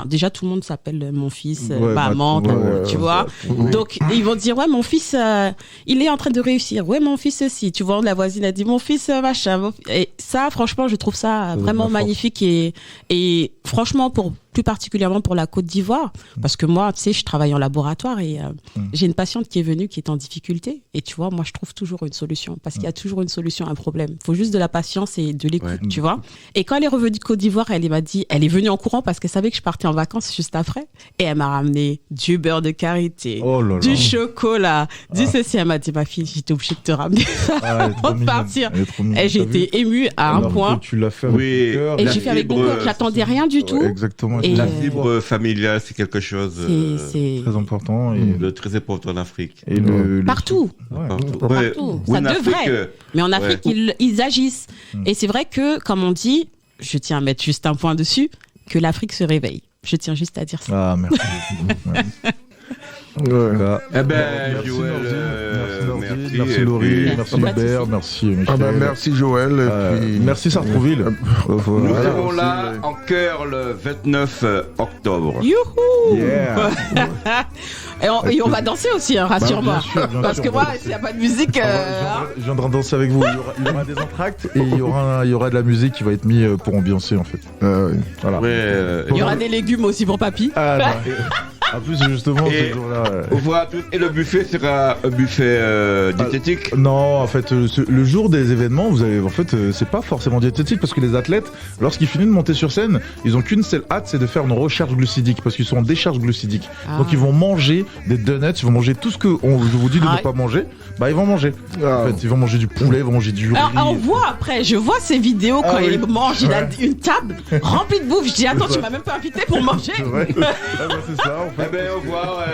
déjà tout le monde s'appelle mon fils, maman, tu vois, donc ils vont dire mon fils il est en train de réussir, mon fils ceci, tu vois, la voisine a dit mon fils machin, et ça franchement je trouve ça vraiment magnifique et franchement plus particulièrement pour la Côte d'Ivoire, parce que moi, tu sais, je travaille en laboratoire et j'ai une patiente qui est venue, qui est en difficulté. Et tu vois, moi, je trouve toujours une solution, parce qu'il y a toujours une solution à un problème. Il faut juste de la patience et de l'écoute, tu vois. Et quand elle est revenue de Côte d'Ivoire, elle m'a dit, elle est venue en courant parce qu'elle savait que je partais en vacances juste après. Et elle m'a ramené du beurre de karité, du chocolat, du ceci. Elle m'a dit, ma fille, j'étais obligée de te ramener ça avant de partir. Et j'ai été émue à un point. Tu l'as fait avec ton cœur. Et j'ai fait avec mon cœur, j'attendais rien du tout. Exactement. Et la fibre familiale, c'est quelque chose c'est très important de très important en Afrique. Et partout. Partout. Ça devrait. Mais en Afrique, ils agissent. Et c'est vrai que, comme on dit, je tiens à mettre juste un point dessus, que l'Afrique se réveille. Je tiens juste à dire ça. Ah, merci. Merci Laurie, merci Hubert, merci Michel. Merci Joël. Merci Sartrouville. Nous serons là en chœur le 29 octobre. Youhou! Yeah. Et on va danser aussi, rassure-moi. Parce que moi, s'il n'y a pas de musique... Je viendrai danser avec vous. Il y aura des entractes et il y aura de la musique qui va être mise pour ambiancer en fait. Voilà. Il y aura des légumes aussi pour papy. En plus, justement, Et- ce jour-là. Au revoir à tous. Et le buffet sera un buffet diététique. Non, en fait, le jour des événements, vous avez, en fait, c'est pas forcément diététique parce que les athlètes, lorsqu'ils finissent de monter sur scène, ils ont qu'une seule hâte, c'est de faire une recharge glucidique parce qu'ils sont en décharge glucidique. Ah. Donc ils vont manger des donuts, ils vont manger tout ce que je vous dis de Ah. ne pas manger. Bah ils vont manger. En fait, ils vont manger du poulet, ils vont manger du riz. Alors, on voit après, je vois ces vidéos quand Ah oui. il mange, il a une table remplie de bouffe. Je dis, attends, tu m'as même pas invité pour manger. C'est vrai. Ah bah, c'est ça, en Eh fait. ben, au revoir.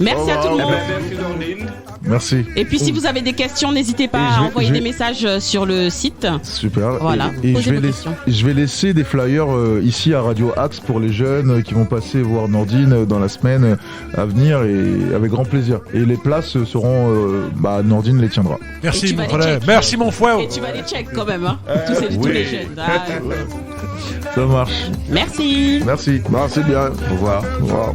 Merci à tout le Eh monde. ben, merci Nordine. Merci. Et puis, si vous avez des questions, n'hésitez pas Et à je vais- envoyer je des vais- messages sur le site. Super. Voilà, Et posez je vais, vos questions. je vais laisser des flyers ici à Radio Axe pour les jeunes qui vont passer voir Nordine dans la semaine à venir et avec grand plaisir. Et les places seront, Nordine les tiendra. Et Merci tu mon vas les frère. check. Merci mon frère. Et tu vas les check quand même, hein, tous les jeunes. Ah, Ça marche. merci. Merci. Bah, c'est bien. Au revoir. Au revoir.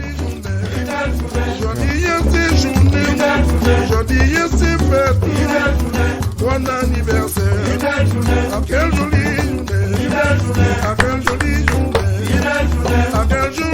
Aujourd'hui, c'est journée, aujourd'hui, c'est fête, bon anniversaire. À quelle jolie journée, à quelle jolie journée, à quelle jolie